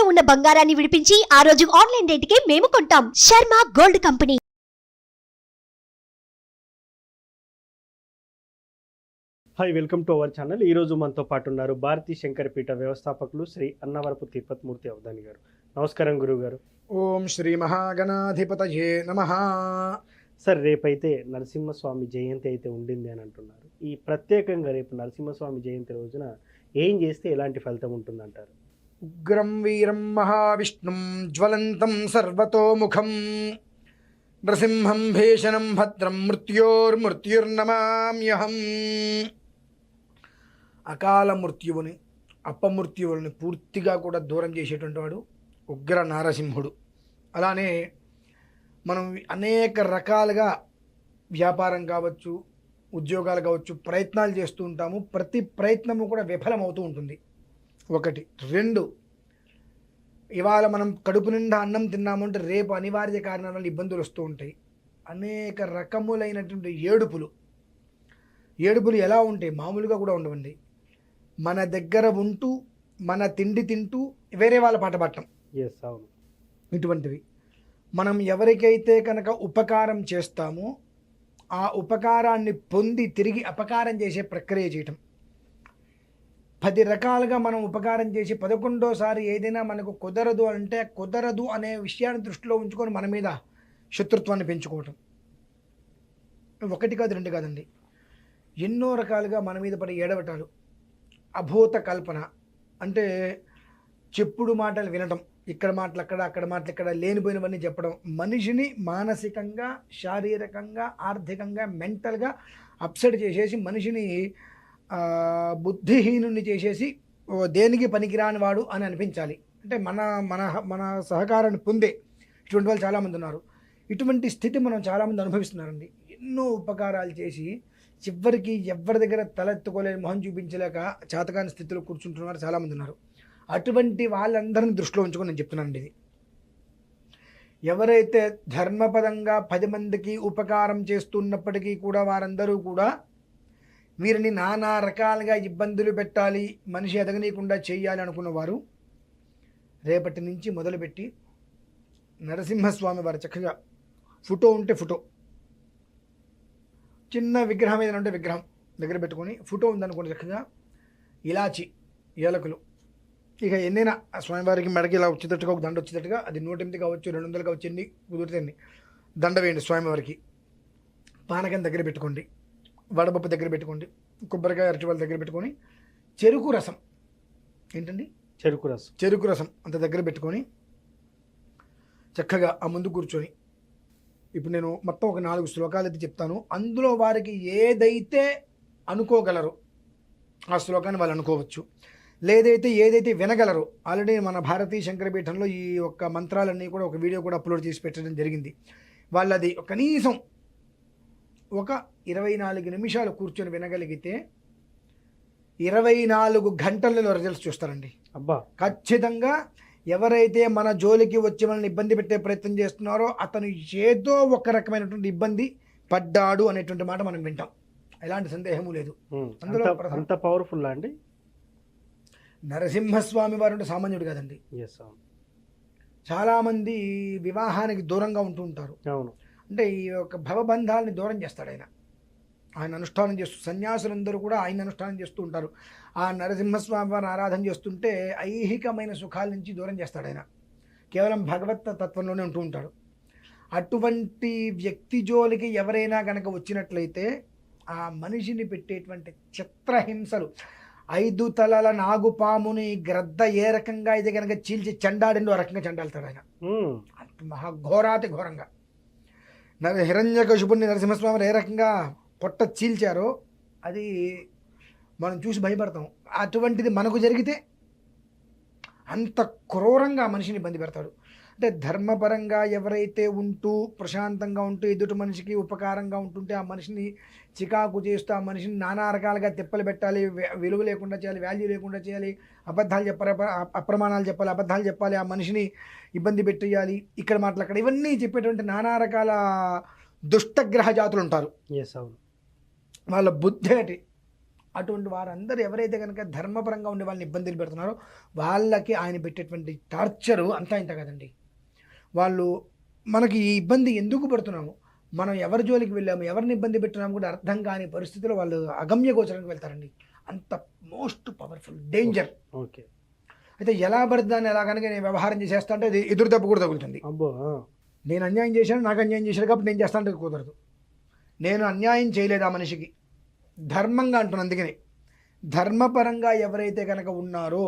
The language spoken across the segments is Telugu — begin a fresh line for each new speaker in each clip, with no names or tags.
తాకట్టులో ఉన్న బంగారాన్ని విడిపించి ఆ రోజు ఆన్లైన్ రేటుకే మేము కొంటాం. Sharma gold company.
Hi, welcome to our channel. ఈరోజు మనతో పాటు ఉన్నారు భారతీ శంకరపీఠ వ్యవస్థాపకులు శ్రీ అన్నవరపు తిరుపతిమూర్తి అవధాని గారు. నమస్కారం గురువు గారు.
ఓం శ్రీ మహాగణాధిపతయే నమః.
సార్, రేపైతే నరసింహస్వామి జయంతి అయితే ఉండింది అని అంటున్నారు. ఈ ప్రత్యేకంగా రేపు నరసింహస్వామి జయంతి రోజున ఏం చేస్తే ఎలాంటి ఫలితం ఉంటుందంటారు?
ఉగ్రం వీరం మహావిష్ణుం జ్వలంతం సర్వతోముఖం నృసింహం భీషణం భద్రం మృత్యోర్మృత్యుర్నమామ్యహం. అకాల మృత్యువుని అపమృత్యువుని పూర్తిగా కూడా దూరం చేసేటువంటి వాడు ఉగ్ర నారసింహుడు. అలానే మనం అనేక రకాలుగా వ్యాపారం కావచ్చు, ఉద్యోగాలు కావచ్చు, ప్రయత్నాలు చేస్తూ ఉంటాము. ప్రతి ప్రయత్నము కూడా విఫలమవుతూ ఉంటుంది. ఒకటి. రెండు, ఇవాళ మనం కడుపు నిండా అన్నం తిన్నామంటే రేపు అనివార్య కారణాల వల్ల ఇబ్బందులు వస్తూ ఉంటాయి. అనేక రకములైనటువంటి ఏడుపులు ఎలా ఉంటాయి? మామూలుగా కూడా ఉండవండి. మన దగ్గర ఉంటూ మన తిండి తింటూ వేరే వాళ్ళ పాట పట్టం.
అవును.
ఇటువంటివి మనం ఎవరికైతే కనుక ఉపకారం చేస్తామో ఆ ఉపకారాన్ని పొంది తిరిగి అపకారం చేసే ప్రక్రియ చేయటం. 10 రకాలుగా మనం ఉపకారం చేసి 11వ ఏదైనా మనకు కుదరదు అంటే కుదరదు అనే విషయాన్ని దృష్టిలో ఉంచుకొని మన మీద శత్రుత్వాన్ని పెంచుకోవటం. 1 కాదు 2 కాదండి, ఎన్నో రకాలుగా మన మీద పడి ఏడవటాలు. అభూత కల్పన అంటే చెప్పుడు మాటలు వినటం, ఇక్కడ మాటలు అక్కడ, అక్కడ మాటలు ఇక్కడ, లేనిపోయినవన్నీ చెప్పడం. మనిషిని మానసికంగా, శారీరకంగా, ఆర్థికంగా, మెంటల్గా అప్సెట్ చేసేసి మనిషిని బుద్ధిహీనుని చేసేసి దేనికి పనికిరాని వాడు అని అనిపించాలి. అంటే మన మన మన సహకారాన్ని పొందే ఇటువంటి వాళ్ళు చాలామంది ఉన్నారు. ఇటువంటి స్థితి మనం చాలామంది అనుభవిస్తున్నారండి. ఎన్నో ఉపకారాలు చేసి చివరికి ఎవరి దగ్గర తలెత్తుకోలేని మొహం చూపించలేక చేతకాని స్థితిలో కూర్చుంటున్నారు చాలామంది ఉన్నారు. అటువంటి వాళ్ళందరినీ దృష్టిలో ఉంచుకొని నేను చెప్తున్నానండి ఇది. ఎవరైతే ధర్మపదంగా 10 మందికి ఉపకారం చేస్తున్నప్పటికీ కూడా వారందరూ కూడా వీరిని నానా రకాలుగా ఇబ్బందులు పెట్టాలి, మనిషి ఎదగనీయకుండా చేయాలి అనుకున్నవారు రేపటి నుంచి మొదలుపెట్టి నరసింహస్వామి వారి చక్కగా ఫోటో ఉంటే ఫోటో, చిన్న విగ్రహం ఏదైనా ఉంటే విగ్రహం దగ్గర పెట్టుకొని, ఫోటో ఉందనుకోండి చక్కగా ఇలాచి, ఏలకులు, ఇక ఎన్నైనా స్వామివారికి మెడకి ఇలా వచ్చేటట్టుగా ఒక దండ వచ్చేటట్టుగా, అది 108 కావచ్చు, 200 కావచ్చు, ఎన్ని కుదిరితే దండ వేయండి స్వామివారికి. పానకం దగ్గర పెట్టుకోండి, వడపప్పు దగ్గర పెట్టుకోండి, కొబ్బరికాయ అరటివాళ్ళ దగ్గర పెట్టుకొని, చెరుకు రసం ఏంటండి, చెరుకు రసం అంత దగ్గర పెట్టుకొని చక్కగా ఆ ముందు కూర్చొని, ఇప్పుడు నేను మొత్తం ఒక 4 శ్లోకాలు అయితే చెప్తాను. అందులో వారికి ఏదైతే అనుకోగలరో ఆ శ్లోకాన్ని వాళ్ళు అనుకోవచ్చు. ఏదైతే వినగలరో, ఆల్రెడీ మన భారతీ శంకరపీఠంలో ఈ యొక్క మంత్రాలన్నీ కూడా ఒక వీడియో కూడా అప్లోడ్ చేసి పెట్టడం జరిగింది. వాళ్ళది కనీసం ఒక 24 నిమిషాలు కూర్చొని వినగలిగితే 24 గంటలలో రిజల్ట్స్ చూస్తారండి.
అబ్బా,
ఖచ్చితంగా ఎవరైతే మన జోలికి వచ్చి మనల్ని ఇబ్బంది పెట్టే ప్రయత్నం చేస్తున్నారో అతను ఏదో ఒక రకమైనటువంటి ఇబ్బంది పడ్డాడు అనేటువంటి మాట మనం వింటాం. ఎలాంటి సందేహము లేదు. అందులో
అంత పవర్ఫుల్ అండి
నరసింహస్వామి వారు సామాన్యుడు కాదండి. చాలామంది వివాహానికి దూరంగా ఉంటూ ఉంటారు.
అవును.
అంటే ఈ యొక్క భవబంధాలని దూరం చేస్తాడు ఆయన అనుష్ఠానం చేస్తూ. సన్యాసులందరూ కూడా ఆయన అనుష్ఠానం చేస్తూ ఉంటారు. ఆ నరసింహస్వామి వారిని ఆరాధన చేస్తుంటే ఐహికమైన సుఖాల నుంచి దూరం చేస్తాడు ఆయన. కేవలం భగవత్ తత్వంలోనే ఉంటూ ఉంటాడు. అటువంటి వ్యక్తి జోలికి ఎవరైనా కనుక వచ్చినట్లయితే ఆ మనిషిని పెట్టేటువంటి చిత్రహింసలు, 5 తలల నాగుపాముని గ్రద్ద ఏ రకంగా అయితే కనుక చీల్చి చెండాడిందో ఆ రకంగా చెండాలుతాడు ఆయన. మహాఘోరాతి ఘోరంగా హిరణ్యకశిపుణ్ణి నరసింహస్వామి ఏ రకంగా పొట్ట చీల్చారో అది మనం చూసి భయపడతాం. అటువంటిది మనకు జరిగితే అంత క్రూరంగా మనిషిని ఇబ్బంది పెడతాడు. అంటే ధర్మపరంగా ఎవరైతే ఉంటూ ప్రశాంతంగా ఉంటూ ఎదుటి మనిషికి ఉపకారంగా ఉంటుంటే ఆ మనిషిని చికాకు చేస్తూ ఆ మనిషిని నానా రకాలుగా తిప్పలు పెట్టాలి, విలువ లేకుండా చేయాలి, వాల్యూ లేకుండా చేయాలి, అబద్ధాలు చెప్పాలి, అప్రమాణాలు చెప్పాలి, అబద్ధాలు చెప్పాలి, ఆ మనిషిని ఇబ్బంది పెట్టేయాలి, ఇక్కడ మాటలు అక్కడ, ఇవన్నీ చెప్పేటువంటి నానా రకాల దుష్టగ్రహ జాతులు ఉంటారు.
అవును.
వాళ్ళ బుద్ధి అటువంటి వారందరూ ఎవరైతే కనుక ధర్మపరంగా ఉండే వాళ్ళని ఇబ్బందులు పెడుతున్నారో వాళ్ళకి ఆయన పెట్టేటువంటి టార్చరు అంతా ఇంత కదండి. వాళ్ళు మనకి ఈ ఇబ్బంది ఎందుకు పడుతున్నాము, మనం ఎవరి జోలికి వెళ్ళాము, ఎవరిని ఇబ్బంది పెట్టినాము కూడా అర్థం కాని పరిస్థితిలో వాళ్ళు అగమ్య గోచరానికి వెళ్తారండి. అంత మోస్ట్ పవర్ఫుల్ డేంజర్.
ఓకే.
అయితే ఎలా పడుతుందని ఎలా కనుక నేను వ్యవహారం చేసేస్తా అంటే అది ఎదురు దెబ్బ కూడా తగులుతుంది.
అబ్బో.
నేను అన్యాయం చేశాను, నాకు అన్యాయం చేశాడు కాబట్టి నేను చేస్తా అంటే కుదరదు. నేను అన్యాయం చేయలేదు ఆ మనిషికి, ధర్మంగా అంటున్నాను. అందుకని ధర్మపరంగా ఎవరైతే కనుక ఉన్నారో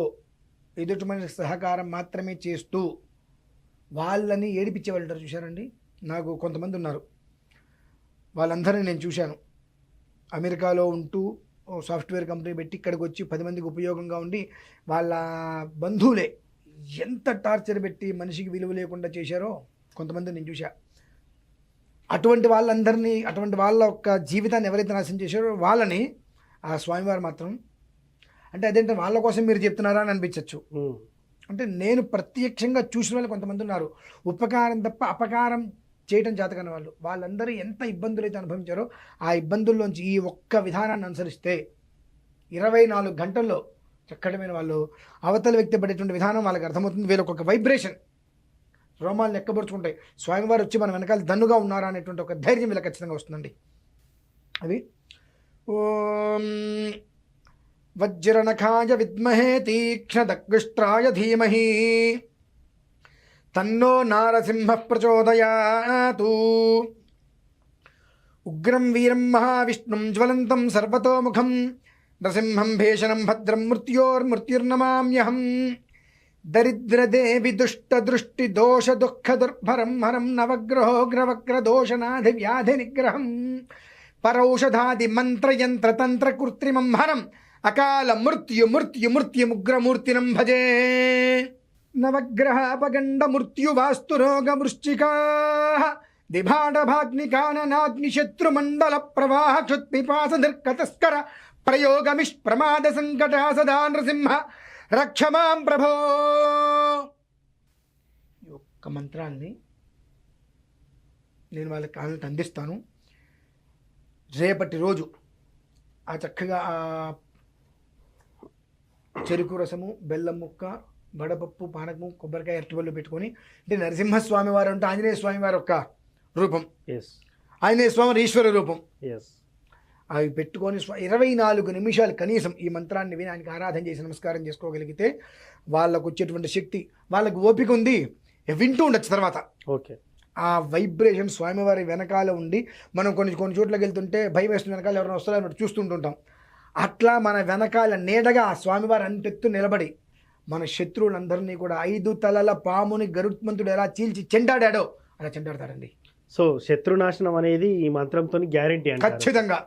ఎదుటి మనిషికి సహకారం మాత్రమే చేస్తూ వాళ్ళని ఏడిపించే వాళ్ళు ఉంటారు చూశారండి. నాకు కొంతమంది ఉన్నారు, వాళ్ళందరినీ నేను చూశాను. అమెరికాలో ఉంటూ సాఫ్ట్వేర్ కంపెనీ పెట్టి ఇక్కడికి వచ్చి 10 మందికి ఉపయోగంగా ఉండి వాళ్ళ బంధువులే ఎంత టార్చర్ పెట్టి మనిషికి విలువ లేకుండా చేశారో కొంతమంది నేను చూశా. అటువంటి వాళ్ళందరినీ, అటువంటి వాళ్ళ యొక్క జీవితాన్ని ఎవరైతే నాశనం చేశారో వాళ్ళని ఆ స్వామివారు మాత్రం, అంటే అదేంటే వాళ్ళ కోసం మీరు చెప్తున్నారా అని అనిపించవచ్చు. అంటే నేను ప్రత్యక్షంగా చూసిన వాళ్ళు కొంతమంది ఉన్నారు, ఉపకారం తప్ప అపకారం చేయటం చేతకన్న వాళ్ళు. వాళ్ళందరూ ఎంత ఇబ్బందులు అయితే అనుభవించారో ఆ ఇబ్బందుల్లోంచి ఈ ఒక్క విధానాన్ని అనుసరిస్తే 24 గంటల్లో చక్కడమైన వాళ్ళు అవతల వ్యక్తి పడేటువంటి విధానం వాళ్ళకి అర్థమవుతుంది. వీళ్ళకి ఒక వైబ్రేషన్, రోమాలు లెక్కపరుచుకుంటాయి. స్వామివారు వచ్చి మన వెనకాల దన్నుగా ఉన్నారా అనేటువంటి ఒక ధైర్యం వీళ్ళకి ఖచ్చితంగా వస్తుందండి. అది ఓం వజ్రనఖాయ విద్మహే తీక్ష్ణదగ్విష్ట్రాయ ధీమహి తన్నో నారసింహ ప్రచోదయాతు. ఉగ్రం వీరం మహావిష్ణుం జ్వలంతం సర్వతోముఖం నరసింహం భీషణం భద్రం మృత్యోర్మృత్యుర్నమామ్యహం. దరిద్రదేవి దుష్టదృష్టి దోష దుఃఖ దుర్భరం హరం నవగ్రహోగ్రవక్రదోషనాధి వ్యాధి నిగ్రహం పరౌషధాది మంత్రయంత్ర తంత్ర కృత్రిమం హరం అకాల మృత్యుముగ్రమూర్తినం భజే. నవగ్రహాపగండ మృత్యువాస్తు రోగ వృశ్చికా దిభాడభాగ్నికాననాగ్నిశత్రుమండల ప్రవాహ క్షుత్పిపాస నిర్కతస్కర ప్రయోగమిష్ప్రమాద సంకట సదా నృసింహ రక్షమాం ప్రభో. ఈ ఒక్క మంత్రాన్ని నేను వాళ్ళకి కాళ్ళకి అందిస్తాను. రేపటి రోజు ఆ చక్కగా ఆ చెరుకు రసము, బెల్లం ముక్క, వడపప్పు, పానకము, కొబ్బరికాయ, అరటిపళ్ళు పెట్టుకొని, అంటే నరసింహస్వామి వారు అంటే ఆంజనేయ స్వామి వారి యొక్క రూపం, ఆంజనేయ స్వామి ఈశ్వర రూపం, అవి పెట్టుకొని 24 నిమిషాలు కనీసం ఈ మంత్రాన్ని విని ఆయనకి ఆరాధన చేసి నమస్కారం చేసుకోగలిగితే వాళ్ళకు వచ్చేటువంటి శక్తి, వాళ్ళకు ఓపిక ఉంది, వింటూ ఉండొచ్చు తర్వాత.
ఓకే.
ఆ వైబ్రేషన్ స్వామివారి వెనకాల ఉండి మనం కొన్ని చోట్లకి వెళ్తుంటే భయం వేస్తుంది, వెనకాల ఎవరైనా వస్తారో చూస్తుంటుంటాం. అట్లా మన వెనకాల నీడగా ఆ స్వామివారు అంతెత్తు నిలబడి మన శత్రువులందరినీ కూడా 5 తలల పాముని గరుత్మంతుడు ఎలా చీల్చి చెండాడాడో అలా చెండాడతాడండి.
సో శత్రునాశనం అనేది ఈ మంత్రంతో గ్యారంటీ అండి.
ఖచ్చితంగా.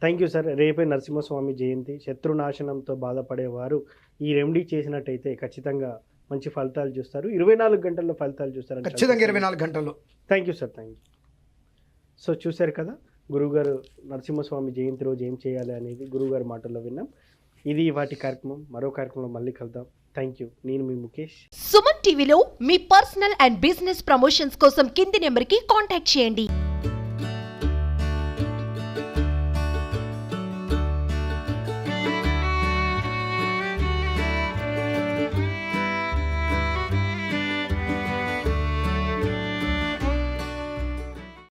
Thank you sir. రేపే నరసింహస్వామి జయంతి. శత్రునాశనంతో బాధపడేవారు ఈ రెమెడీ చేసినట్టయితే ఖచ్చితంగా మంచి ఫలితాలు చూస్తారు. 24 గంటల్లో ఫలితాలు చూస్తారు.
ఖచ్చితంగా 24 గంటల్లో.
Thank you sir. Thank you. So చూశారు కదా గురువుగారు నరసింహస్వామి జయంతి రోజు ఏం చేయాలి అనేది గురువుగారి మాటల్లో విన్నాం. ఇది వాటి కార్యక్రమం. మరో కార్యక్రమంలో మళ్ళీ కలుద్దాం. Thank you. నేను మీ ముఖేష్.
సుమన్ టీవీలో మీ పర్సనల్ అండ్ బిజినెస్ ప్రమోషన్స్ కోసం కింది నెంబర్కి కాంటాక్ట్ చేయండి.